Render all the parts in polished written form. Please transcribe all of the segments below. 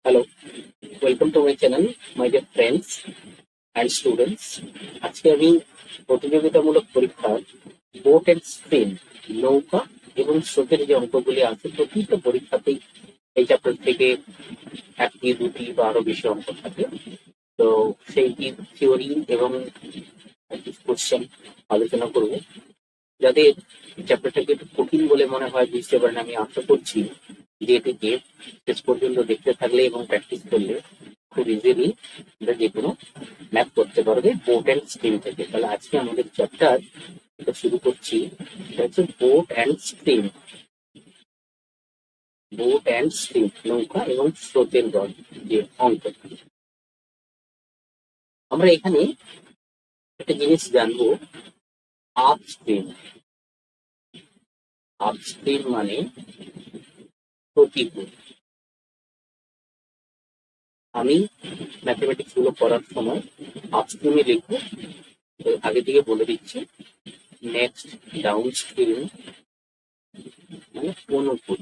Hello, welcome to my channel my dear friends and students. আজকে আমি প্রতিযোগিতামূলক পরীক্ষার বোট অ্যান্ড স্ট্রিম, নৌকা এবং স্রোতের যে অঙ্কগুলি আছে প্রতিটা পরীক্ষাতেই এই চ্যাপ্টার থেকে একটি দুটি বা আরো বেশি অঙ্ক থাকে। তো সেই থিওরি এবং কোশ্চেন আলোচনা করব। যাদের চ্যাপ্টারটাকে একটু কঠিন বলে মনে হয় বুঝতে পারেন, আমি আশা করছি যে এটিকে শেষ পর্যন্ত দেখতে থাকলে এবং প্র্যাকটিস করলে খুব ইজিলি আমরা যে কোনো ম্যাথ করতে পারবে বোট অ্যান্ড স্ট্রিম থেকে। তাহলে আজকে আমাদের চ্যাপ্টার এটা শুরু করছি, এটা হচ্ছে boat and stream. Boat and stream, নৌকা এবং স্রোতের দল যে অঙ্ক। আমরা এখানে একটা জিনিস জানবো, আপস্ট্রিম। আপস্ট্রিম মানে প্রতিকূল। আমি ম্যাথমেটিক্স গুলো করার সময় আপস্ট্রিমে লিখবো, আগে থেকে বলে দিচ্ছি। নেক্সট ডাউন স্ট্রিম মানে অনুকূল।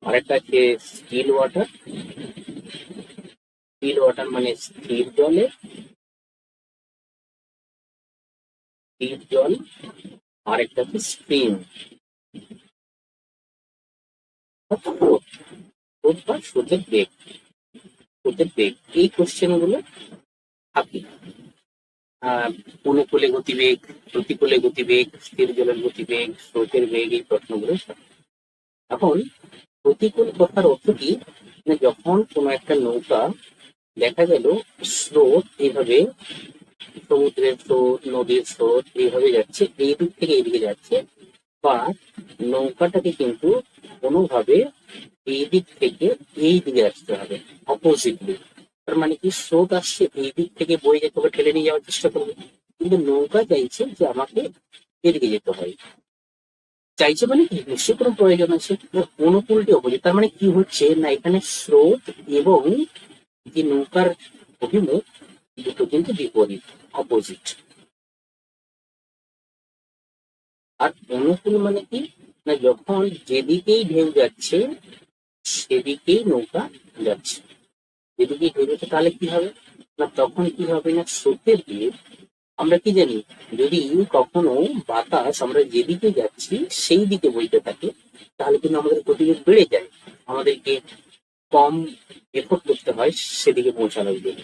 আরেকটা আছে স্টিল ওয়াটার। স্টিল ওয়াটার মানে স্থির জলে, স্থির জল। আরেকটা আছে স্ট্রিম, স্রোত। স্রোত বা স্রোতের বেগ। স্রোতের বেগ, এই কোশ্চেন গুলো থাকে। অনুকূলে গতিবেগ, প্রতিকূলে গতিবেগ, স্থির জলের গতিবেগ, স্রোতের বেগ, এই প্রশ্নগুলো থাকে। এখন প্রতিকূল কথার অর্থ কি? যখন কোনো একটা নৌকা দেখা গেল স্রোত এইভাবে, সমুদ্রের স্রোত, নদীর স্রোত এইভাবে যাচ্ছে, এই দিক থেকে এইদিকে যাচ্ছে, বা নৌকাটাকে কিন্তু কোনোভাবে এই দিক থেকে এই দিকে আসতে হবে, অপোজিটলি। তার মানে কি, স্রোত আসছে এই দিক থেকে বয়ে যেতে হবে, ঠেলে নিয়ে যাওয়ার চেষ্টা করবে, কিন্তু নৌকা চাইছে যে আমাকে এদিকে যেতে হয়। চাইছে মানে কি, নিশ্চয়ই কোনো প্রয়োজন আছে। অনুকূলটি অপোজিট, তার মানে কি হচ্ছে না, এখানে স্রোত এবং যে নৌকার অভিমুখ দুটো কিন্তু বিপরীত, অপোজিট। আর অনুকূল মানে কি, না যখন যেদিকেই ঢেউ যাচ্ছে সেদিকেই নৌকা যাচ্ছে, যেদিকেই ঢেউ যাচ্ছে, তাহলে কি হবে না, তখন কি হবে না, স্রোতের বেগ। আমরা কি জানি, যদি কখনো বাতাস আমরা যেদিকে যাচ্ছি সেই দিকে বইতে থাকে, তাহলে কিন্তু আমাদের গতিবেগ বেড়ে যায়, আমাদেরকে কম এফোর্ট করতে হয় সেদিকে পৌঁছানোর জন্য।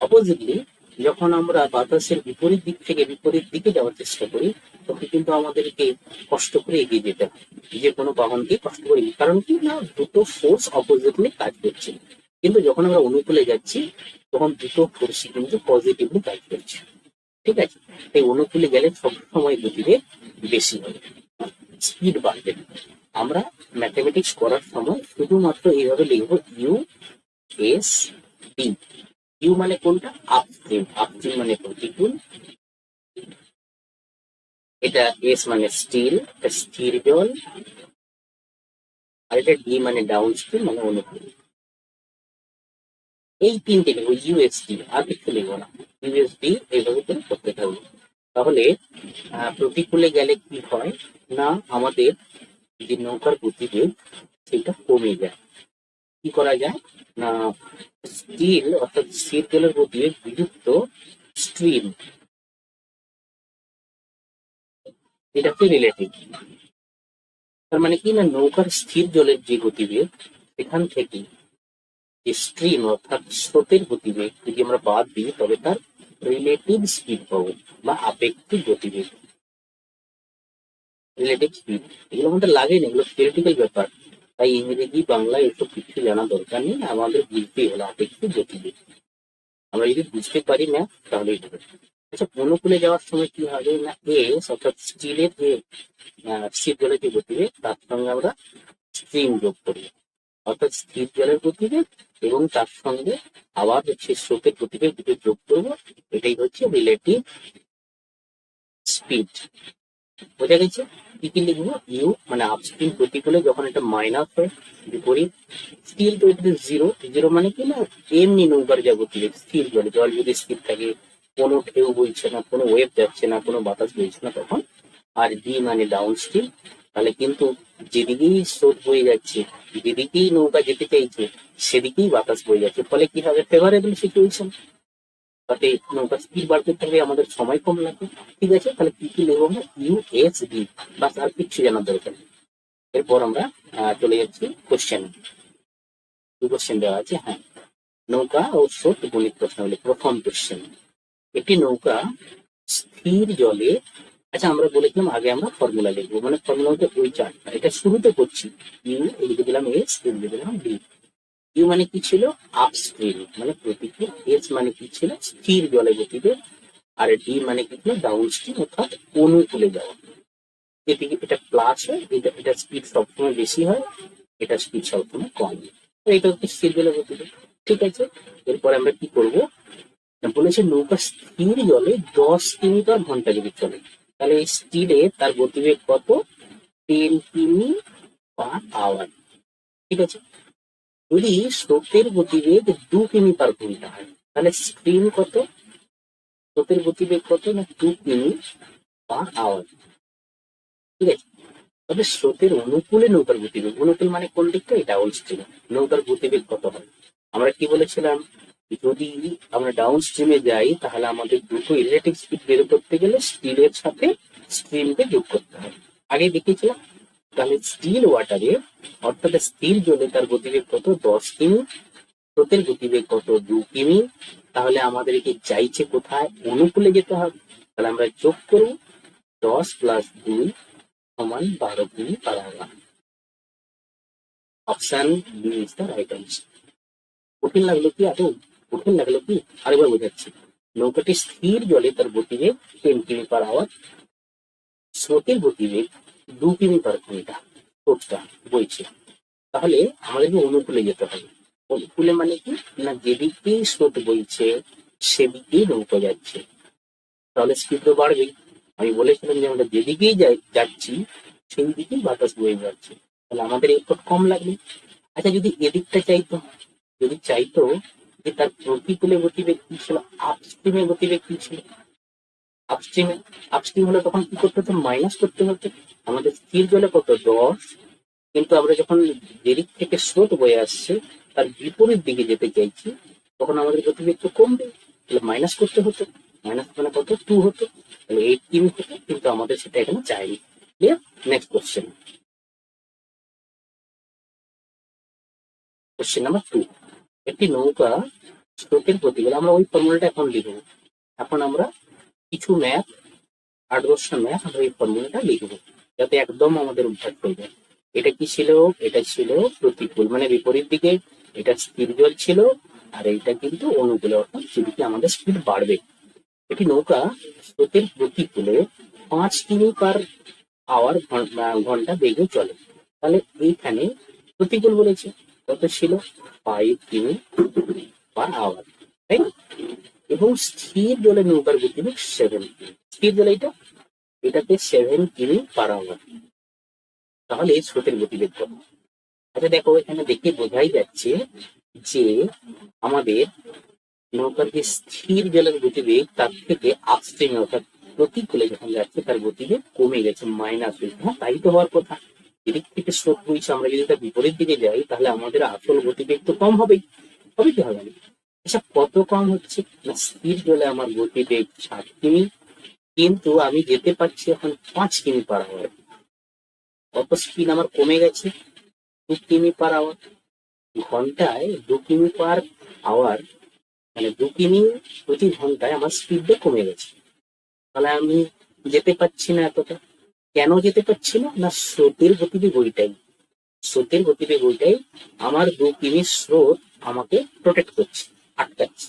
অপোজিটলি, যখন আমরা বাতাসের বিপরীত দিক থেকে বিপরীত দিকে যাওয়ার চেষ্টা করি, তখন কিন্তু আমাদেরকে কষ্ট করে এগিয়ে যেতে হয়, যে কোনো বাহনকে কষ্ট করে, কারণ কি না, দুটো ফোর্স অপোজিটলি কাজ করছে। কিন্তু যখন আমরা অনুকূলে যাচ্ছি, তখন দুটো ফোর্সই কিন্তু পজিটিভলি কাজ করছে। ঠিক আছে, এই অনুকূলে গেলে সবসময় গতিবেগ বেশি হবে, স্পিড বাড়বে। আমরা ম্যাথমেটিক্স করার সময় শুধুমাত্র এইভাবে লিখবো, ইউ এস ডি। ইউ মানে কোনটা, আপস্ট্রিম। আপস্ট্রিম মানে প্রতিকূল, এটা এস মানে স্টিল, স্থির জল। আর এটা ডি মানে ডাউন স্ট্রিম মানে অনুকূল। এই তিনটে লিখবো, ইউএসডি, আর কিছু লিখবো না। ইউএসডি এইভাবে করে করতে থাকবো। তাহলে প্রতিকূলে গেলে কি হয় না, আমাদের যে নৌকার গতিবেগ সেটা কমে যায়। কি করা যায় না, স্টিল অর্থাৎ স্থির জলের গতিবেগ বিযুক্ত স্ট্রিম, এটা হচ্ছে রিলেটিভ। তার মানে কি না, নৌকার স্থির জলের যে গতিবেগ সেখান থেকে যে স্ট্রিম অর্থাৎ স্রোতের গতিবেগ যদি আমরা বাদ দিই, তবে তার রিলেটিভ স্পিড পাবো বা আপেক্ষিক গতিবেগ। রিলেটিভ স্পিড, এগুলো আমাদের লাগে না, এগুলো থিওরিটিক্যাল ব্যাপার। তাই ইংরেজি বাংলা এসব কিছু জানা দরকার নেই, আমাদের বুঝতেই হলো আপেক্ষিক গতিবেগ। আমরা যদি বুঝতে পারি না তাহলেই হবে। আচ্ছা, অনুকূলে যাওয়ার সময় কি হবে না, এস অর্থাৎ স্টিলের যে স্থির জলের যে গতিবেগ তার সঙ্গে আমরা স্ট্রিম যোগ করি, অর্থাৎ স্থির জলের গতিবেগ এবং তার সঙ্গে আবার হচ্ছে স্রোতের গতিবেগ দুটো যোগ করবো, এটাই হচ্ছে রিলেটিভ স্পিড। বোঝা গেছে? কি কি লিখবো, ইউ মানে আপস্ট্রিম প্রতিকূলে যখন এটা মাইনাস হয়, বিপরীত। স্টিল তো এটা জিরো, জিরো মানে কি না, এমনি নৌকার যা গতিবেগ স্থির জলে, জল যদি স্থির থাকে, কোনো ঢেউ বইছে না, কোনো ওয়েভ যাচ্ছে না, কোনো বাতাস বইছে না, তখন। আর ডি মানে ডাউন স্ট্রিম, তাহলে কিন্তু যেদিকেই স্রোত বয়ে যাচ্ছে, যেদিকেই নৌকা যেতে চাইছে, সেদিকেই বাতাস বয়ে যাচ্ছে, ফলে কি হবে, ফেভারেবল সিচুয়েশন, তাতে নৌকার স্পিড বাড়তে থাকবে, আমাদের সময় কম লাগবে। ঠিক আছে, তাহলে কি কি লিখবো আমরা, ইউএসডি, বাস, আর কিচ্ছু জানার দরকার নেই। এরপর আমরা চলে যাচ্ছি কোশ্চেন। দু কোশ্চেন দেওয়া আছে, হ্যাঁ, নৌকা ও স্রোত গণিত প্রশ্নাবলী। প্রথম কোশ্চেন, একটি নৌকা স্থির জলে, আচ্ছা আমরা বলেছিলাম আগে আমরা ফর্মুলা লিখবো, মানে ফর্মুলা হচ্ছে ওই চারটা, এটা শুরুতে করছি। ইউ লিখে দিলাম, এস লিখে দিলাম, ডি। ইউ মানে কি ছিল, আপস্ট্রিম মানে প্রতিকূল, এস মানে কি ছিল, স্থির জলে গতিবেগ, আর ডি মানে কি ছিল, ডাউনস্ট্রিম অর্থাৎ অনুকূলে যাওয়া। এদিকে এটা প্লাস হয়, এটা স্পিড সবসময় বেশি হয়, এটা স্পিড সবসময় কম হয়। তো এটা হচ্ছে স্থির জলে গতিবেগ। ঠিক আছে, এরপরে আমরা কি করব, বলেছে নৌকা স্থির জলে 10 কিমি/ঘন্টা যদি চলে, তাহলে এই স্টিলে তার গতিবেগ কত, 10 কিমি/আওয়ার। ঠিক আছে, যদি স্রোতের গতিবেগ 2 কিমি/ঘন্টা হয়, তাহলে স্ট্রিম কত, স্রোতের গতিবেগ কত না 2 কিমি/আওয়ার। ঠিক আছে, তবে স্রোতের অনুকূলে নৌকার গতিবেগ, অনুকূল মানে কোন দিকটা, এটা ডাউন স্ট্রিমে নৌকার গতিবেগ কত হয়। আমরা কি বলেছিলাম, যদি আমরা ডাউন স্ট্রিমে যাই, তাহলে আমাদের দুটো রিলেটিভ স্পিড বের করতে গেলে স্টিলের সাথে স্ট্রিমকে যোগ করতে হবে, আগে দেখিয়েছিলাম। তাহলে স্টিল ওয়াটারে, অর্থাৎ স্থির জলে তার গতিবেগ কত, 10 কিমি, স্রোতের গতিবেগ কত, 2 কিমি। তাহলে আমাদেরকে চাইছে কোথায়, অনুকূলে যেতে হবে, তাহলে আমরা যোগ করব, 10+2 সমান 12 কিমি/আওয়ার। Option B is the right answer. কঠিন লাগলো কি এত, কঠিন লাগলো কি, আরেকবার বোঝাচ্ছি। নৌকাটি স্থির জলে তার গতিবেগ 10 কিমি/আওয়ার, স্রোতের গতিবেগ 2 কিমি/ঘন্টা, স্রোতটা বইছে। তাহলে আমাদেরকে অনুকূলে যেতে হবে। অনুকূলে মানে কি না, যেদিকেই স্রোত বইছে সেদিকেই নৌকা যাচ্ছে, তাহলে স্পিড তো বাড়বেই। আমি বলেছিলাম যে আমরা যেদিকেই যাচ্ছি সেই দিকেই বাতাস বয়ে যাচ্ছে, তাহলে আমাদের এফোর্ট কম লাগবে। আচ্ছা, যদি এদিকটা চাইতো, যদি চাইতো যে তার প্রতিকূলে গতিবেগ কি ছিল, আপস্ট্রিমে গতিবেগ কি ছিল, আপস্ট্রিমে, আপস্ট্রিম হলে তখন কি করতে হতো, মাইনাস করতে হতো। আমাদের স্থির জলে কত, 10, কিন্তু আমরা যখন যেদিক থেকে স্রোত বয়ে আসছে তার বিপরীত দিকে যেতে চাইছি, তখন আমাদের গতিবেগ তো কমবে, তাহলে মাইনাস করতে হতো। মাইনাস মানে কত, 2 হতো, তাহলে 8 কিমি হতো, কিন্তু আমাদের সেটা এখানে চাইনি। Clear, next question, question number 2, একটি নৌকা স্রোতের গতিবেগ, আমরা ওই ফর্মুলাটা এখন লিখবো। এখন আমরা কিছু ম্যাথ, 8-10টা ম্যাথ আমরা এই ফর্মুলাটা লিখবো, যাতে একদম আমাদের অভ্যাস হয়ে যায়। এটা কি ছিল, এটা ছিল প্রতিকূল মানে বিপরীত দিকে, এটা স্থির জল ছিল, আর এইটা কিন্তু অনুকূলে, অর্থাৎ যেদিকে আমাদের স্পিড বাড়বে। একটি নৌকা স্রোতের প্রতিকূলে 5 কিমি/আওয়ার ঘন্টা বেগে চলে, তাহলে এইখানে প্রতিকূল বলেছে, কত ছিল, 5 কিমি/আওয়ার, তাই না? এবং স্থির জলে নৌকার গতিবেগ 7 কিমি, স্থির জলে এটাতে 7 কিমি/আওয়ার, তাহলে স্রোতের গতিবেগ কত। আচ্ছা দেখো, এখানে দেখে বোঝাই যাচ্ছে যে আমাদের নৌকার যে স্থির জলের গতিবেগ তার থেকে আপস্ট্রিমে অর্থাৎ প্রতিকূলে যখন যাচ্ছে তার গতিবেগ কমে গেছে, মাইনাস হয়েছে। হ্যাঁ, তাই তো হওয়ার কথা, এদিক থেকে স্রোত বইছে, আমরা যদি তার বিপরীত দিকে যাই তাহলে আমাদের আসল গতিবেগ তো কম হবেই, হবে কি হবে না। আচ্ছা, কত কম হচ্ছে না, স্থির জলে আমার গতিবেগ 7 কিমি, কিন্তু আমি যেতে পারছি এখন 5 কিমি/আওয়ার, কত স্পিড আমার কমে গেছে, 2 কিমি/আওয়ার। ঘন্টায় 2 কিমি/আওয়ার মানে 2 কিমি/ঘন্টায় আমার স্পিডটা কমে গেছে, তাহলে আমি যেতে পারছি না এতটা। কেন যেতে পারছি না, না স্রোতের গতিবেগ ওইটাই, স্রোতের গতিবেগ ওইটাই, আমার 2 কিমি স্রোত আমাকে প্রোটেক্ট করছে, আটকাচ্ছে,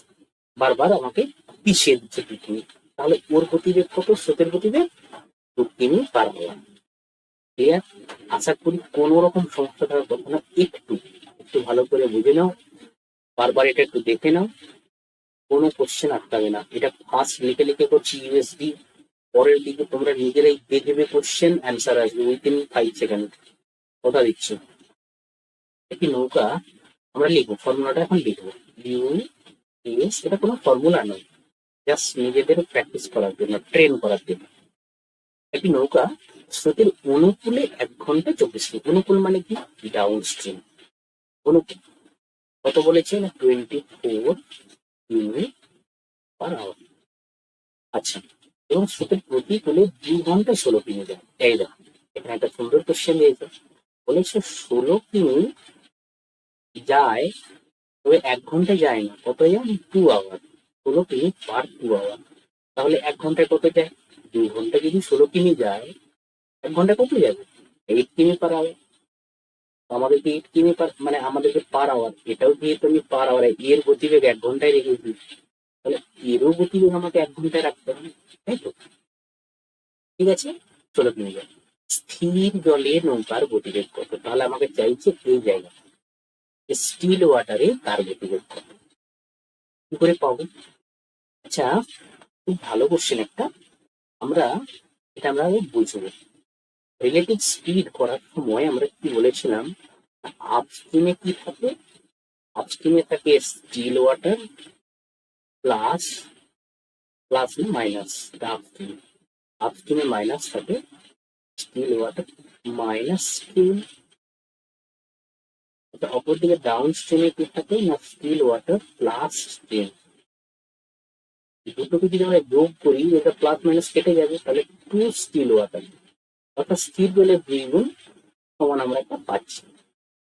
বারবার আমাকে পিছিয়ে দিচ্ছে 2 কিমি। তাহলে ওর গতিবেগ কত, স্রোতের গতিবেগ 2 কিমি/আওয়ার। ক্লিয়ার, আশা করি কোন রকম সমস্যা থাকার কথা না, একটু একটু ভালো করে বুঝে নাও, বারবার এটা একটু দেখে নাও, কোনো কোশ্চেন আটকাবে না। এটা ফার্স্ট লিখে লিখে করছি ইউএসডি, পরের দিকে তোমরা নিজেরাই দেখবে, কোশ্চেন অ্যান্সার আসবে উইদিন 5 সেকেন্ড, কথা দিচ্ছি। একটি নৌকা, আমরা লিখবো ফর্মুলাটা এখন লিখবো, ইউ এস, এটা কোনো ফর্মুলা নয়, জাস্ট নিজেদের প্র্যাকটিস করার জন্য, ট্রেন করার জন্য। একটি নৌকা স্রোতের অনুকূলে 1 ঘন্টা 24 মিনিট, অনুকূল মানে কি, ডাউন স্ট্রিম, অনুকূল কত বলেছে না 24 কিমি/আওয়ার। আচ্ছা, এবং স্রোতের প্রতিকূলে 2 ঘন্টা 16 কিমি যায়। এই দেখো এখানে একটা সুন্দর কোশ্চেন দিয়েছে, বলেছে 16 কিমি যায়, তবে 1 ঘন্টায় যায় না, কত যায় 2 আওয়ার, 16 কিমি/2 আওয়ার। তাহলে 1 ঘন্টায় কত যায়, 2 ঘন্টা যদি 16 কিমি যায়, 1 ঘন্টায় কত যাবে 8 কিমি/আওয়ার। আমাদেরকে 8 কিমি মানে আমাদেরকে পার আওয়ার, এটাও যেহেতু আমি পার আওয়ার এর গতিবেগ 1 ঘন্টায় রেখেছি, তাহলে এরও গতিবেগ আমাকে 1 ঘন্টায় রাখতে হবে, তাই তো? ঠিক আছে, 16 কিমি যায়। স্থির জলে নৌকার গতিবেগ কত, তাহলে আমাকে চাইছে এই জায়গা স্টিল ওয়াটারে তার গতিবেগ কত, কি করে পাবো? আচ্ছা, খুব ভালো কোশ্চেন একটা, আমরা আমরা বুঝবো। রিলেটিভ স্পিড করার সময় আমরা কি বলেছিলাম, আপস্ট্রিমে কি থাকে, আপস্ট্রিমে থাকে still water plus, plus minus, upstream, আপস্ট্রিমে মাইনাস থাকে স্টিল ওয়াটার মাইনাস স্টিল। অপরদিকে ডাউন স্ট্রিমে কি থাকে না স্টিল ওয়াটার প্লাস স্টিম। দুটোকে যদি আমরা যোগ করি, এটা প্লাস মাইনাস কেটে যাবে, তাহলে 2 স্টিল ওয়াটার, অর্থাৎ স্থির জলের 2 গুণ সমান আমরা একটা পাচ্ছি।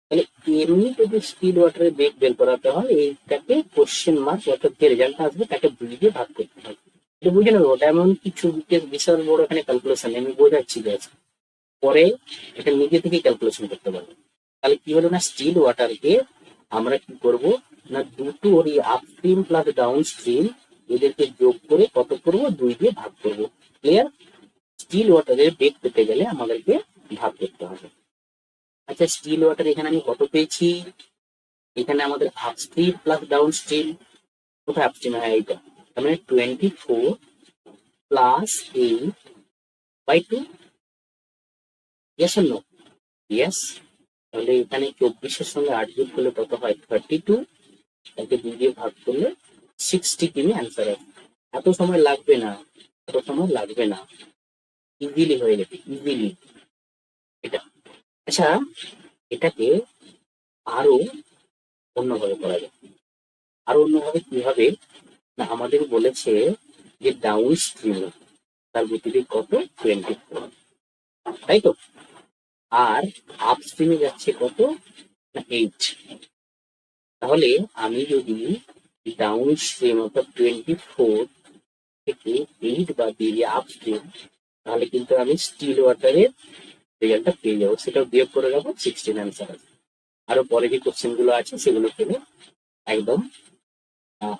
তাহলে এমনি যদি স্টিল ওয়াটারের বেগ বের করাতে হয়, এইটাকে কোশ্চেন মার্ক, অর্থাৎ যে রেজাল্ট আসবে তাকে বুঝিয়ে ভাগ করতে হবে। এটা বুঝে নেবো, ওটা এমন কিছু বিশাল বড় এখানে ক্যালকুলেশন আমি বোঝাচ্ছি জাস্ট, পরে এটা নিজে থেকে ক্যালকুলেশন করতে পারবো। তাহলে কি হলো না স্টিল ওয়াটারকে আমরা কি করব না দুটো ওর আপস্ট্রিম প্লাস ডাউন স্ট্রিম এদেরকে যোগ করে কত করব 2 দিয়ে ভাগ করব। ক্লিয়ার? স্টিল ওয়াটারের বেগ পেতে গেলে আমাদেরকে ভাগ করতে হবে। আচ্ছা, স্টিল ওয়াটার এখানে আমি কত পেয়েছি, এখানে আমাদের আপস্ট্রিম প্লাস ডাউন স্ট্রিম, কোথায় আপস্ট্রিম, হ্যাঁ এইটা, তার মানে 24 plus 8/2, yes or no? Yes. তাহলে এখানে 24-এর সঙ্গে 8 যোগ করলে কত হয় 32, তাকে 2 দিয়ে ভাগ করলে 60 কিমি অ্যান্সার হবে। এত সময় লাগবে না, এত সময় লাগবে না, ইজিলি হয়ে যাবে, ইজিলি এটা। আচ্ছা, এটাকে আরো অন্যভাবে করা যায়। আরো অন্যভাবে কিভাবে না, আমাদের বলেছে যে ডাউন স্ট্রিমে তার গতিবেগ কত 24, তাই তো, আর আপ স্ট্রিমে যাচ্ছে কত না 8। তাহলে আমি যদি ডাউন স্ট্রিম অর্থাৎ 24 থেকে 8 বাদ দিয়ে আপ স্ট্রিম, তাহলে কিন্তু আমি স্টিল ওয়াটারের রেজাল্টটা পেয়ে যাবো, সেটাও বিয়োগ করে যাবো, 16 অ্যান্সার আছে। আরো পরে যে কোশ্চেন গুলো আছে সেগুলো পেলে একদম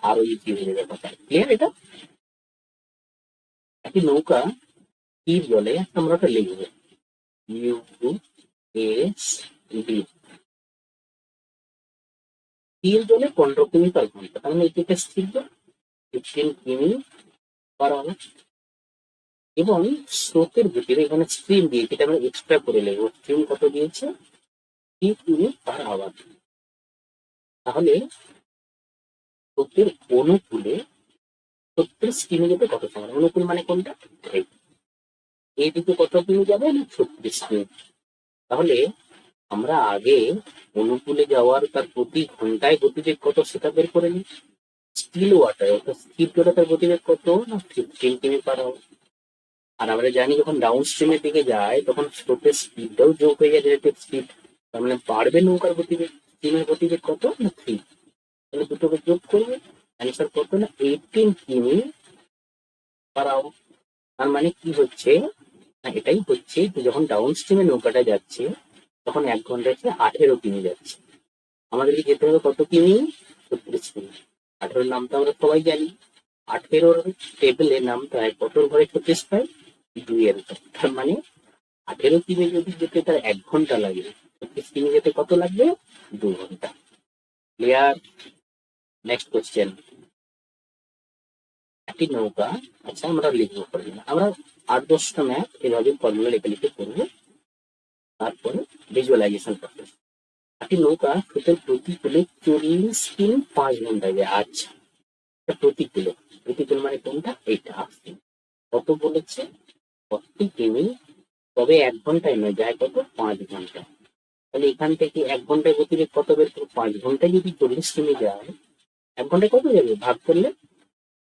আরো ইজি হয়ে যাবে কথা। ক্লিয়ার? এটা একটি নৌকা স্থির জলে, আমরা ওটা লিখবো USD, স্থির জলে 15 কিমি/ঘন্টা, তার মানে এটা স্থির জল 15 কিমি/আওয়ার। এবং স্রোতের গতির এখানে স্ট্রিম দিয়েছে, এটা আমরা এক্সট্রা করে নেবো, স্ট্রিম কত দিয়েছে 3 কিমি/আওয়ার। তাহলে স্রোতের অনুকূলে 36 কিমি যেতে কত সময়, অনুকূল মানে কোনটা, এইদিকে কত কিমি যাবে না 36 কিমি। তাহলে আমরা আগে অনুকূলে যাওয়ার তার প্রতি ঘন্টায় গতিবেগ কত সেটা বের করে নিই। স্টিল ওয়াটার অর্থাৎ স্থির জলে তার গতিবেগ কত না 15 কিমি/আওয়ার। আর আমরা জানি যখন ডাউন স্ট্রিমের দিকে যায় তখন স্রোতের স্পিডটাও যোগ হয়ে যায়, রিলেটিভ স্পিড, তার মানে বাড়বে নৌকার গতিবেগ, স্টিমের গতিবেগ কত না 3, তাহলে দুটোকে যোগ করবে, অ্যান্সার কত না 18 কিমি/আওয়ার। তার মানে কি হচ্ছে না, এটাই হচ্ছে যে যখন ডাউন স্ট্রিমে নৌকাটা যাচ্ছে তখন 1 ঘন্টায় 18 কিমি যাচ্ছে, আমাদেরকে যেতে হবে কত কিমি 36 কিমি। 18-এর নাম তো আমরা সবাই জানি, 18-র টেবিলে নামতে হয় কতর ঘরে 36 পাই 2-এর উপর, তার মানে 18 কিমি যদি যেতে তার 1 ঘন্টা লাগে, 36 কিমি যেতে কত লাগবে 2 ঘন্টা। ক্লিয়ার? নেক্সট কোশ্চেন, একটি নৌকা, আচ্ছা আমরা লিখবো ফর্মুলা, আমরা 8-10টা ম্যাথ এভাবে ফর্মুলা লিখে লিখে করবো, তারপরে ভিজুয়ালাইজেশন প্রসেস। একটি নৌকা স্রোতের প্রতিকূলে 40 কিমি/5 ঘন্টায় যায়। আচ্ছা, প্রতিকূলে, প্রতিকূল মানে কোনটা, এইটা আসছে কত বলেছে 40 কিমি, তবে 1 ঘন্টায় নয়, যায় কত 5 ঘন্টা। তাহলে এখান থেকে 1 ঘন্টায় গতিবেগ কত বের করবো? 5 ঘন্টায় যদি 40 কিমি যায়, 1 ঘন্টায় কত যাবে ভাগ করলে?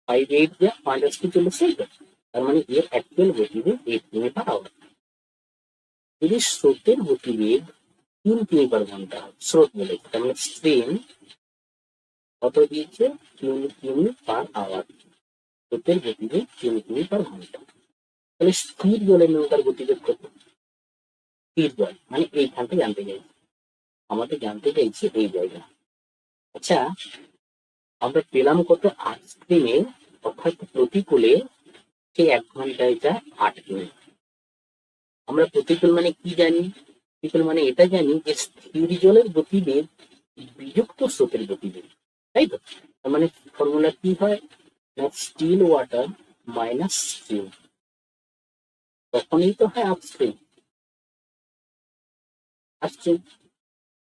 5 8 যা 5 আসতে চলেছে, তার মানে এর অ্যাকচুয়াল গতিবেগ 8 কিমি পার আওয়ার। যদি স্রোতের গতিবেগ 3 কিমি পার ঘন্টা, স্রোত বলেছে, তার মানে স্ট্রিম কত দিয়েছে? 3 কিমি পার আওয়ার। স্রোতের গতিবেগ 3 কিমি পার ঘন্টা। তাহলে স্থির জলের নৌকার গতিবেগ কত? স্থির জল মানে এইখানটা জানতে চাইছি, আমাদের জানতে চাইছি এই জায়গা। আচ্ছা, আমরা পেলাম কত? 8 কিমি, অর্থাৎ প্রতিকূলে সে 1 ঘন্টায় যায় 8 কিমি। আমরা প্রতিকূল মানে কি জানি? প্রতিকূল মানে এটা জানি যে স্থির জলের গতিবেগ বিযুক্ত স্রোতের গতিবেগ, তাই তো? তার মানে ফর্মুলা কি হয় না, স্টিল ওয়াটার মাইনাস স্ট্রিম, তখনই তো হয় আপস্ট্রিম। আপস্ট্রিম,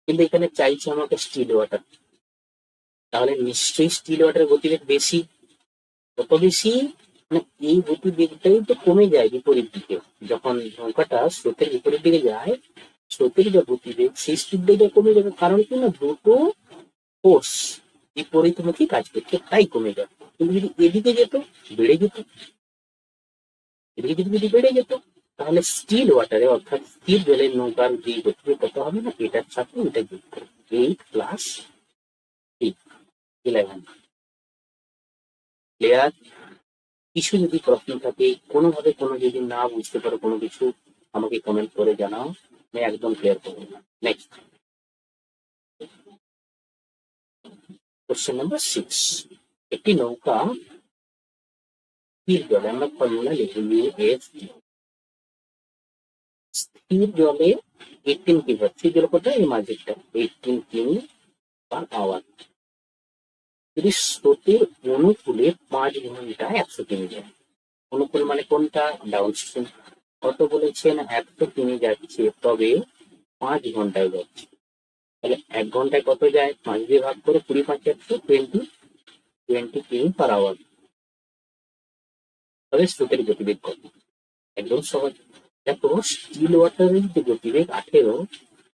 কিন্তু এখানে চাইছে আমাকে স্টিল ওয়াটার, তাহলে নিশ্চয়ই স্টিল ওয়াটার গতিবেগ বেশি। কত বেশি? মানে এই গতিবেগটাই তো কমে যায় বিপরীত দিকে, যখন নৌকাটা স্রোতের বিপরীত দিকে যায়, স্রোতের যে গতিবেগ সেই স্পিডটা কমে যাবে, কারণ কি না, দুটো ফোর্স বিপরীতমুখী কাজ করছে, তাই কমে যাবে। কিন্তু যদি এদিকে যেত, বেড়ে যেত। এদিকে যদি বেড়ে যেত, তাহলে স্টিল ওয়াটারে অর্থাৎ স্থির জলের নৌকার যে গতিবেগ কত হবে না, এটার সাথে এটা যুক্ত 8 প্লাস 11। ক্লিয়ার? কিছু যদি প্রশ্ন থাকে, কোনোভাবে কোনো যদি না বুঝতে পারো কোনো কিছু, আমাকে কমেন্ট করে জানাও, আমি একদম ক্লিয়ার করবো। Next question number 6। একটি নৌকা স্থির জলে, আমরা ফর্মুলা লিখে ইউএস, স্থির জলে 18 কিমি, স্থির জল কোথায়? এই মাঝেরটা, 18 কিমি পার আওয়ার। যদি স্রোতের অনুকূলে 5 ঘন্টায় 100 কিমি যায়, অনুকূল মানে কোনটা? Down stream. কত বলেছেন? 100 কিমি যাচ্ছে, তবে 5 ঘন্টায় যাচ্ছে। তাহলে 1 ঘন্টায় কত যায়? 5 দিয়ে ভাগ করে, 20 5 100, 20 কিমি পার আওয়ার। তবে স্রোতের গতিবেগ কত? একদম সহজ। দেখো, স্টিল ওয়াটারের যে গতিবেগ 18,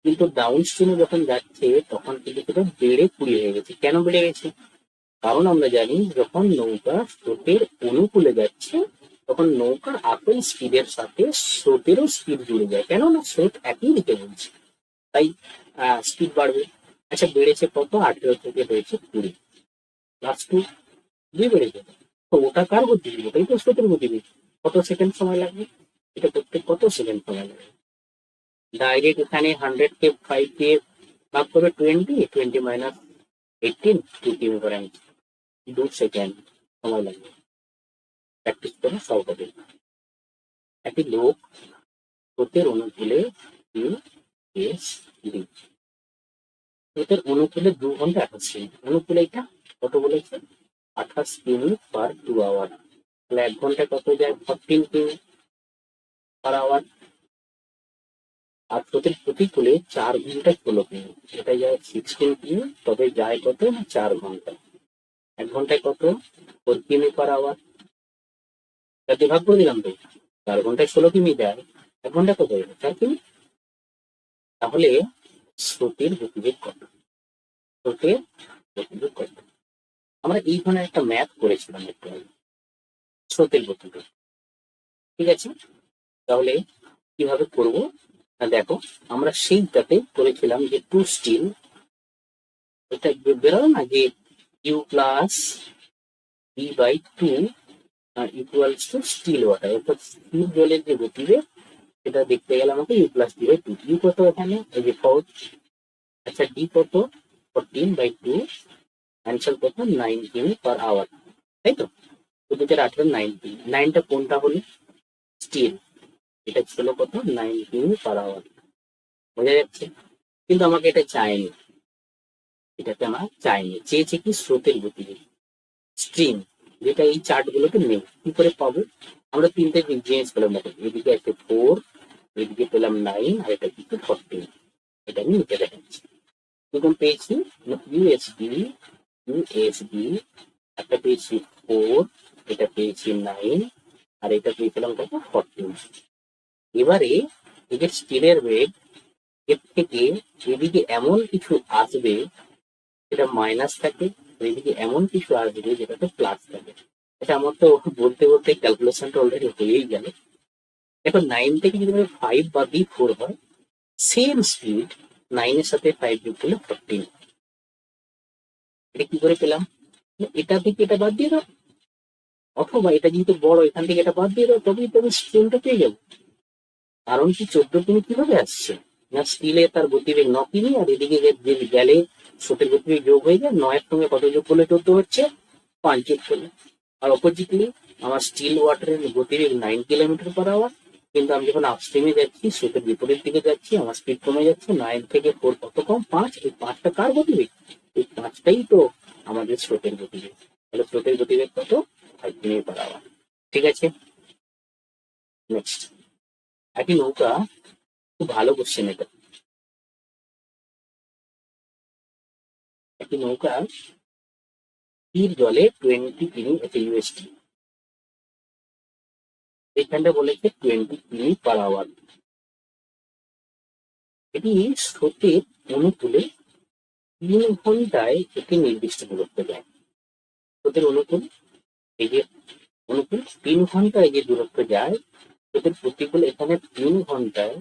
কিন্তু ডাউন স্ট্রিমে যখন যাচ্ছে তখন কিন্তু সেটা বেড়ে 20 হয়ে গেছে। কেন বেড়ে গেছে? কারণ আমরা জানি যখন নৌকা স্রোতের অনুকূলে যাচ্ছে, তখন নৌকার আপেল স্পিডের সাথে স্রোতেরও স্পিড জুড়ে যায়, কেননা স্রোত একই দিকে বলছে, তাই স্পিড বাড়বে। আচ্ছা, বেড়েছে কত? 18 থেকে হয়েছে 20, প্লাস 2, 2 বেড়েছে। তো ওটা কার গতিবেগ? ওটাই তো স্রোতের গতিবেগ। কত সেকেন্ড সময় লাগবে এটা করতে? কত সেকেন্ড সময় লাগবে? ডাইরেক্ট এখানে 100 কে 5 কে ভাগ করে 20 মাইনাস 18, 2 কিমি পার আওয়ার, 2 সেকেন্ড সময় লাগবে। প্র্যাকটিস করে সলভ হবে। একটি লোক স্রোতের অনুকূলে ডি, স্রোতের অনুকূলে 2 ঘন্টা 28 মিনিট, অনুকূলে এটা কত বলেছে? 28 কিমি পার 2 আওয়ার। তাহলে 1 ঘন্টায় কত যায়? 14 কিমি পার আওয়ার। আর স্রোতের প্রতিকূলে 4 ঘন্টায় 16 কিমি, এটা যায় 16 কিমি, তবে যায় কত না 4 ঘন্টা। 1 ঘন্টায় কত? 4 কিমি পার আওয়ার। তাতে ভাগ করে দিলাম তো, 4 ঘন্টায় 16 কিমি যায়, 1 ঘন্টায় কত হবে? 4 কিমি। তাহলে স্রোতের গতিবেগ কত? স্রোতের গতিবেগ কত? আমরা এই ধরনের একটা ম্যাথ করেছিলাম একটু আগে, স্রোতের গতিবেগ। ঠিক আছে, তাহলে কিভাবে করব না, দেখো, আমরা সেইটাতে করেছিলাম যে টু স্টিল, এটা বেরোলো না যে u plus b by 2 equals to still water, অর্থাৎ স্থির জলের যে গতিবেগ সেটা দেখতে গেলে আমাকে u plus b by 2। U কত এখানে? এই যে 4। আচ্ছা, ডি কত? 14/2, অ্যান্সার কত? 9 কিমি পার আওয়ার, তাই তো? 2018 90, 9টা কোনটা হলো? স্টিল, এটা ছিল কত? 9 কিমি পার আওয়ার। বোঝা যাচ্ছে? কিন্তু আমাকে এটা চায়নি, এটাতে আমার চায়নি, চেয়েছে কি? স্রোতের গতিবেগ, স্ট্রিম, যেটা এই চার্ট গুলোতে নেই। কি করে পাবো? আমরা 3টে জিনিস পেলাম, দেখো, এদিকে আছে 4, এদিকে পেলাম 9, আর এটা কিন্তু 14। এটা আমি নিচে দেখাচ্ছি। এরকম পেয়েছি ইউএসডি, ইউএসডি, একটা পেয়েছি 4, এটা পেয়েছি 9, আর এটা পেয়েছিলাম কত 14। এবারে এই যে স্টিলের বেগ, এর থেকে এদিকে এমন কিছু আসবে যেটা মাইনাস থাকে, এদিকে এমন কিছু আসবে যেটাতে প্লাস থাকে। এটা আমার তো বলতে বলতে ক্যালকুলেশনটা অলরেডি হয়েই গেল। এখন 9 থেকে যদি 5 বাদ দিই 4 হয়, সেম স্পিড 9 এর সাথে 5 যোগ করলে 14। এটা কি করে পেলাম? এটা থেকে এটা বাদ দিয়ে দাও, অথবা এটা যেহেতু বড় এখান থেকে এটা বাদ দিয়ে দাও, তবেই তো আমি স্ট্রিমটা পেয়ে যাবো। কারণ কি 14 কিভাবে আসছে? না স্টিলে তার গতিবেগ 9 আর এদিকে গেলে স্রোতের গতিবেগ যোগ হয়ে যায়, 9 এর সঙ্গে কত যোগ করলে 14 হচ্ছে? 5 যোগ করলে। আর অপোজিটলি আমার স্টিল ওয়াটারের গতিবেগ 9 কিলোমিটার/আওয়ার, কিন্তু আমি যখন আপস্ট্রিমে যাচ্ছি, স্রোতের বিপরীত দিকে যাচ্ছি, আমার স্পিড কমে যাচ্ছে, 9 থেকে 4 কত কম? 5। এই 5টা কার গতিবেগ? এই 5টাই তো আমাদের স্রোতের গতিবেগ। তাহলে স্রোতের গতিবেগ কত? 5 কিমি/আওয়ার। ঠিক আছে, নেক্সট। একটি নৌকা, খুব ভালো কোশ্চেন এটা। একটি নৌকা স্থির জলে 20 কিমি, এটা ইউএসটি। এখানটা বলেছে 20 কিমি/আওয়ার। এটি স্রোতের অনুকূলে 3 ঘন্টায় একটি নির্দিষ্ট দূরত্ব যায়। স্রোতের অনুকূল, এই যে অনুকূল 3 ঘন্টায় যে দূরত্ব যায়, স্রোতের প্রতিকূল এখানে 3 ঘন্টায়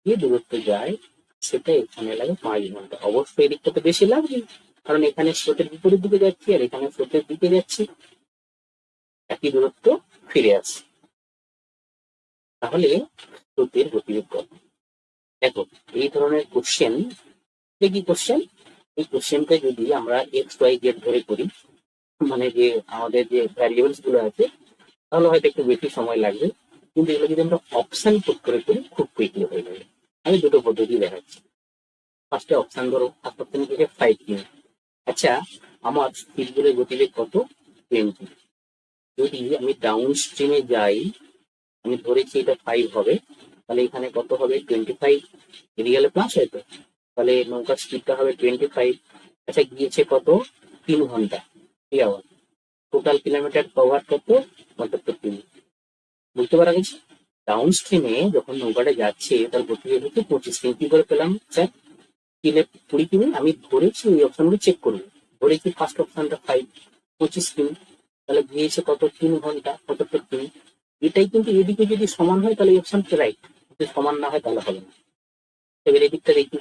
যে দূরত্ব যায়, সেটা এখানে লাগে 5 ঘন্টা। অবশ্যই এদিকটা তো বেশি লাগবে, কারণ এখানে স্রোতের বিপরীত দিকে যাচ্ছি আর এখানে স্রোতের দিকে যাচ্ছি, একই দূরত্ব ফিরে আসছে। তাহলে স্রোতের গতিবেগ কত? দেখো, এই ধরনের কোশ্চেন, কি কোশ্চেন, এই কোশ্চেনটা যদি আমরা এক্স ওয়াই জেড ধরে করি, মানে যে আমাদের যে ভ্যারিয়েবলস গুলো আছে, তাহলে হয়তো একটু বেশি সময় লাগবে। কিন্তু এগুলো যদি আমরা অপশন পুট করে করি, খুব কুইকলি হয়ে যাবে। আমি দুটো পদ্ধতি দেখাচ্ছি। ফার্স্টে অপশন ধরো, ফার্স্ট অপশন থেকে 5 কিমি। আচ্ছা, আমার স্পিডগুলোর গতিবেগ কত? 20। যদি আমি ডাউন স্ট্রিমে যাই, আমি ধরেছি এটা 5 হবে, তাহলে এখানে কত হবে? 25। এদিকে গেলে প্লাস হয়তো, তাহলে নৌকার স্পিডটা হবে 25। আচ্ছা, গিয়েছে কত? 3 ঘন্টা, 3 আওয়ার। টোটাল কিলোমিটার কভার কত? 75 কিমি। বুঝতে পারা গেছে? ডাউন স্ট্রিমে যখন নৌকাটা যাচ্ছে, তার গতিবেগ হচ্ছে 25 কিমি। কি করে পেলাম স্যার? 20 কিমি আমি ধরেছি, ওই অপশনগুলো চেক করবো। ধরেছি ফার্স্ট অপশনটা 5, 25 কিমি। তাহলে গিয়েছে কত? 3 ঘন্টা, 75 কিমি। এটাই কিন্তু এদিকে যদি সমান হয় তাহলে অপশনটা রাইট, যদি সমান না হয় তাহলে হবে না। এবার এদিকটা দেখি,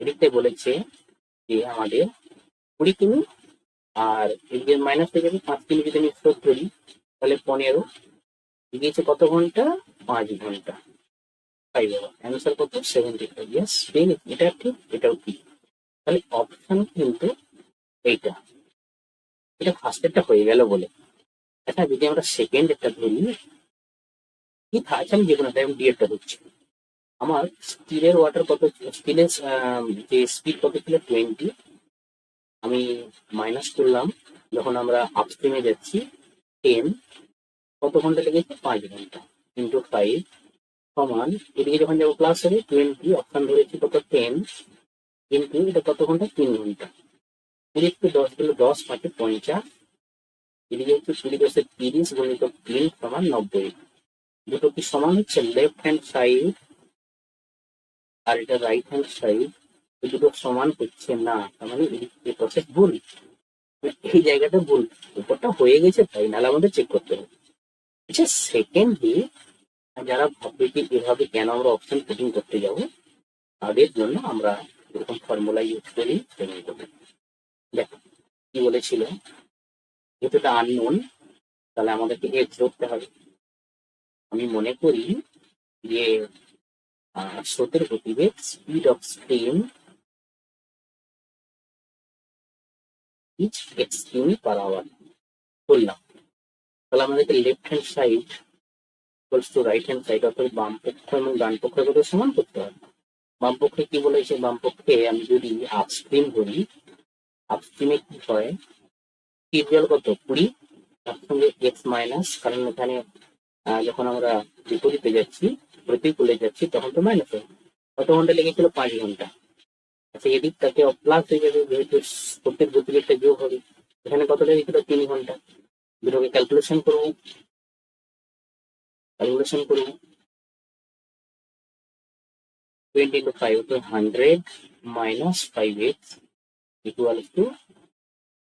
এদিকটাই বলেছে যে আমাদের 20 কিমি, আর এদিকে মাইনাস হয়ে যাবে 5 কিমি। যদি আমি স্ট্রোক করি তাহলে 15, গিয়েছে কত ঘন্টা? 5 ঘন্টা। 5 আওয়ার। অ্যান্সার কত? 75। ইয়েস, এটা ঠিক, এটাও ঠিক। তাহলে অপশন কিন্তু এইটা, এটা ফার্স্টেরটা হয়ে গেল বলে। আচ্ছা, যদি আমরা সেকেন্ড একটা ধরি, কি আচ্ছা আমি যে কোনো টাইম ডি এরটা ধরছি। আমার স্টিলের ওয়াটার কত? স্টিলের যে স্পিড কত ছিল? 20। আমি মাইনাস করলাম, যখন আমরা আপস্ট্রিমে যাচ্ছি 10। কত ঘন্টা লেগেছে? 5 ঘন্টা। ইন্টু 5 সমান, এদিকে যখন যাবো প্লাস হবে 20, অপশন ধরেছি কত? 10। কিন্তু এটা কত ঘন্টা? 3 ঘন্টা। 20 থেকে 10 গেলে 10, 5 50। এদিকে হচ্ছে 20 10 30 গুণিত 3 সমান 90। দুটো কি সমান হচ্ছে? লেফট হ্যান্ড সাইড আর এটা রাইট হ্যান্ড সাইড, এই দুটো সমান হচ্ছে না। তার মানে এই প্রসেস ভুল, এই জায়গাটা ভুল। উপরটা হয়ে গেছে তাই, নাহলে আমাদের চেক করতে হবে। আচ্ছা, সেকেন্ডলি যারা ভাববে যে এভাবে কেন আমরা অপশন পুটিং করতে যাব, তাদের জন্য আমরা এরকম ফর্মুলা ইউজ করি সেভিং করতে। দেখো কি বলেছিল, যেহেতু এটা আননোন, তাহলে আমাদেরকে এক্স ধরতে হবে। আমি মনে করি যে স্রোতের গতিবেগ, speed of stream is x কিমি/আওয়ার বললাম। তাহলে আমাদেরকে left hand side equals to right hand side, অর্থাৎ বাম পক্ষ এবং ডান পক্ষের কথা সমান করতে হবে। বাম পক্ষে কি বলেছে? বাম পক্ষে আমি যদি আপস্ট্রিম ধরি, আপস্ট্রিমে কি হয়? স্পিড জল কত? 20, তার সঙ্গে এক্স মাইনাস, কারণ এখানে যখন আমরা বিপরীতে যাচ্ছি, প্রতিকূলে যাচ্ছি, তখন তো মাইনাস হবে। কত ঘন্টা লেগেছিল? 5 ঘন্টা। আচ্ছা, এদিকটাকে প্লাস হয়ে যাবে, যেহেতু প্রত্যেক গতিবেগটা যোগ হবে। এখানে কত লেগেছিল? 3 ঘন্টা। দুটোকে ক্যালকুলেশন করবো, ক্যালকুলেশন করবো। 20 into 5 to 100 minus 5x equals to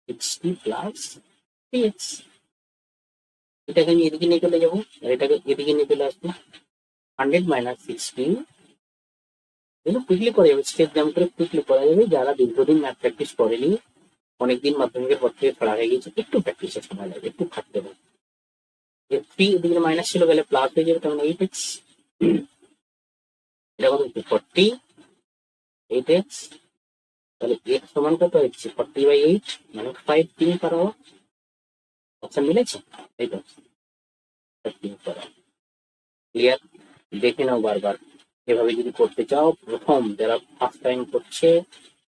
60 plus 3x। এটাকে আমি এদিকে নিয়ে চলে যাবো আর এটাকে এদিকে নিয়ে চলে আসবো। 100 minus 60 এগুলো কুইকলি করা যাবে, স্টেপ জাম্প করে কুইকলি করা যাবে। যারা দীর্ঘদিন ম্যাথ প্র্যাকটিস করেনি, অনেকদিন মাধ্যমিকের পর থেকে পড়া হয়ে গেছে, একটু প্র্যাকটিসের সময় লাগবে, একটু খাটতে হবে। 3 এদিকে মাইনাস ছিল গেলে প্লাস হয়ে যাবে, তখন 8x। এটা কত হচ্ছে 40 8x। তাহলে x সমান কত হচ্ছে 40/8 মানে 5 3 পার আওয়ার। অপশন মিলেছে, এই তো 3 পার আওয়ার। ক্লিয়ার? দেখে নাও বারবার। এভাবে যদি করতে চাও, প্রথম যারা ফার্স্ট টাইম করছে,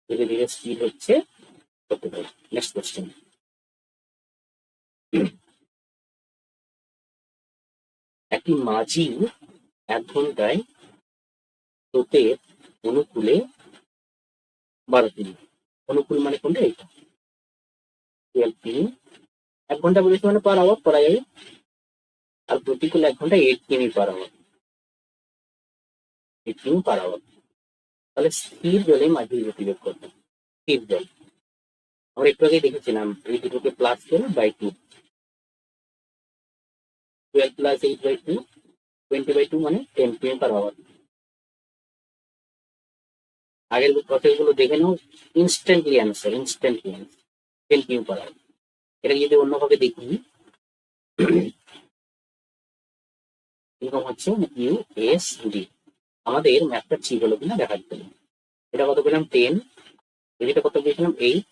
ধীরে ধীরে স্পিড হচ্ছে, করতে পারো। Next question. একটি মাঝি 1 ঘন্টায় স্রোতের অনুকূলে 12 কিমি। অনুকূল মানে কোনটা? এটা 12 কিমি। 1 ঘন্টা বলেছে মানে পার আওয়ার করা যাবে। আর প্রতিকূল 1 ঘন্টা 8 কিমি পার আওয়ার। 8 কিমি পার আওয়ার। তাহলে স্থির জলে মাঝির গতিবেগ কত? স্থির জল আমরা একটু আগে দেখেছিলাম, এই দুটোকে প্লাস করে বাই 2। 12 প্লাস 8/2 20/2 মানে 10 কিমি পার আওয়ার। আগের প্রসেস গুলো দেখে নাও, ইনস্ট্যান্টলি অ্যান্সার, ইনস্ট্যান্টলি অ্যান্সার 10 কিমি পার আওয়ার। এটা যদি অন্যভাবে দেখি, এরকম হচ্ছে ইউ এস ডি। আমাদের ম্যাথটা ঠিক হলো কিনা দেখার জন্য। এটা কত পেলাম 10, এটা কত পেয়েছিলাম 8,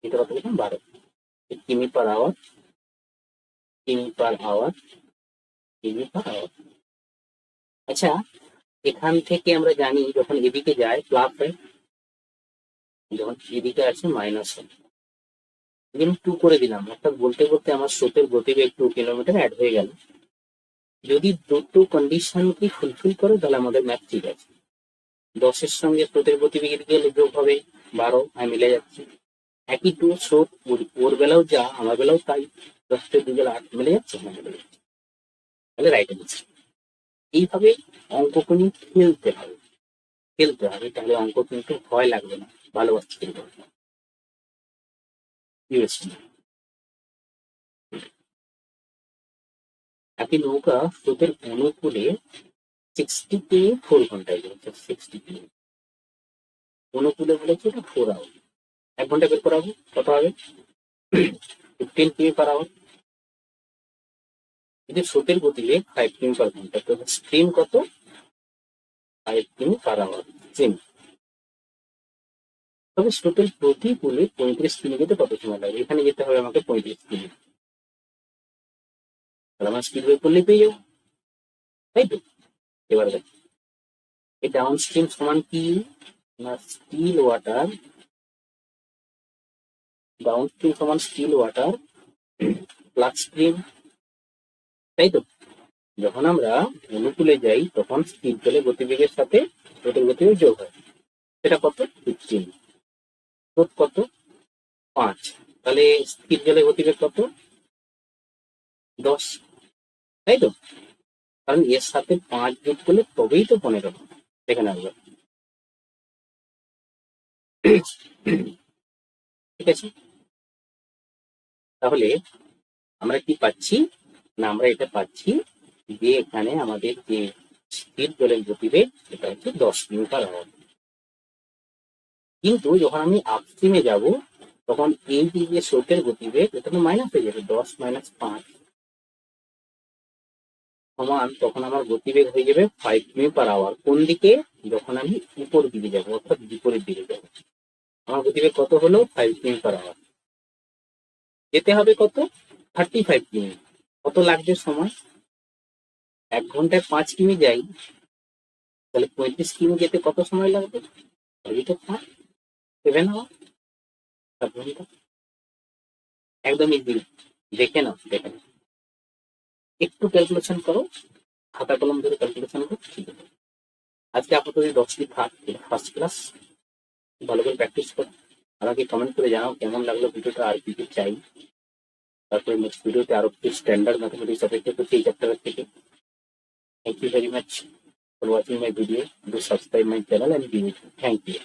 এটা কত পেলাম 12 কিমি পার আওয়ার। কিমি পার আওয়ার, কিমি পার আওয়ার। আচ্ছা, এখান থেকে আমরা জানি যখন এদিকে যায় প্লাস হয়, যখন এদিকে আছে মাইনাস হয়। আমি 2 করে দিলাম, অর্থাৎ বলতে বলতে আমার স্রোতের গতিবেগ 2 কিলোমিটার অ্যাড হয়ে গেল। যদি দুটো কন্ডিশন কি ফুলফিল করে তাহলে আমাদের ম্যাথ ঠিক আছে। 10-এর সঙ্গে স্রোতের গতিবেগ গেলে যোগ হবে 12, আমি মিলে যাচ্ছি। একই 2 স্রোত, ওর বেলাও যা আমার বেলাও তাই, 10 থেকে 2 বেলা 8 মিলে যাচ্ছে, না মিলে যাচ্ছে, তাহলে রাইট অ্যান্সার। এইভাবে অঙ্ক কিন্তু খেলতে হবে, খেলতে হবে, তাহলে অঙ্ক কিন্তু ভয় লাগবে না, ভালোবাসতে শুরু করবে। একটি নৌকা স্রোতের অনুকূলে 60 কিমি 4 ঘন্টায় চলছে। 60 কিমি অনুকূলে বলেছে, এটা 4 আওয়ার। 1 ঘন্টা বের করাবো, কত হবে 15 কিমি পার আওয়ার। যদি স্রোতের গতিবেগ 5 কিমি পার ঘন্টা, তো স্ট্রিম কত 5 কিমি পার আওয়ার স্ট্রিম। তবে স্রোতের প্রতিকূলে 35 কিমি যেতে কত সময় লাগবে? এখানে যেতে হবে আমাকে 35 কিমি, তাহলে আমার স্পিড বের করলে পেয়ে যাবো, তাই তো? এবার দেখ, এই ডাউন স্ট্রিম সমান কি না, স্টিল ওয়াটার। ডাউন স্ট্রিম সমান স্টিল ওয়াটার প্লাস স্ট্রিম, তাই তো? যখন আমরা অনুকূলে যাই তখন স্থির জলে গতিবেগের সাথে স্রোতের গতিবেগ যোগ হয়, সেটা কত 15, স্রোত কত 5, তাহলে স্থির জলে গতিবেগ কত 10, তাই তো? কারণ এর সাথে 5 যোগ করলে তবেই তো 15 হবে। দেখে নেবো, ঠিক আছে? তাহলে আমরা কি পাচ্ছি না, আমরা এটা পাচ্ছি যে এখানে আমাদের যে স্থির জলের গতিবেগ সেটা হচ্ছে 10 কিমি পার আওয়ার। কিন্তু যখন আমি আপস্ট্রিমে যাব তখন এই যে স্রোতের গতিবেগ এটা তো মাইনাস হয়ে যাবে, 10 - 5 সমান, তখন আমার গতিবেগ হয়ে যাবে 5 কিমি পার আওয়ার। কোন দিকে? যখন আমি উপর দিকে যাবো, অর্থাৎ বিপরীত দিকে যাবো। আমার গতিবেগ কত হলো 5 কিমি পার আওয়ার। যেতে হবে কত 35 কিমি। কত লাগবে সময়? 1 ঘন্টায় 5 কিমি যাই, তাহলে 35 কিমি যেতে কত সময় লাগবে? 7 আওয়ার, 7 ঘন্টা। একদম ইজি, দেখে নাও, দেখে নাও, একটু ক্যালকুলেশন করো, খাতা কলম ধরে ক্যালকুলেশন করো, ঠিক আছে? আজকে আপাতত 10টি থাক, ফার্স্ট ক্লাস, ভালো করে প্র্যাকটিস করো। আমাকে কমেন্ট করে জানাও কেমন লাগলো ভিডিওটা, আর কি কি চাই। তারপরে নেক্সট ভিডিওতে আরো কিছু স্ট্যান্ডার্ড ম্যাথমেটিক্স অপেক্ষা করছি এই চ্যাপ্টার থেকে। Thank you very much for watching my video. Do subscribe my channel and give it. Thank you.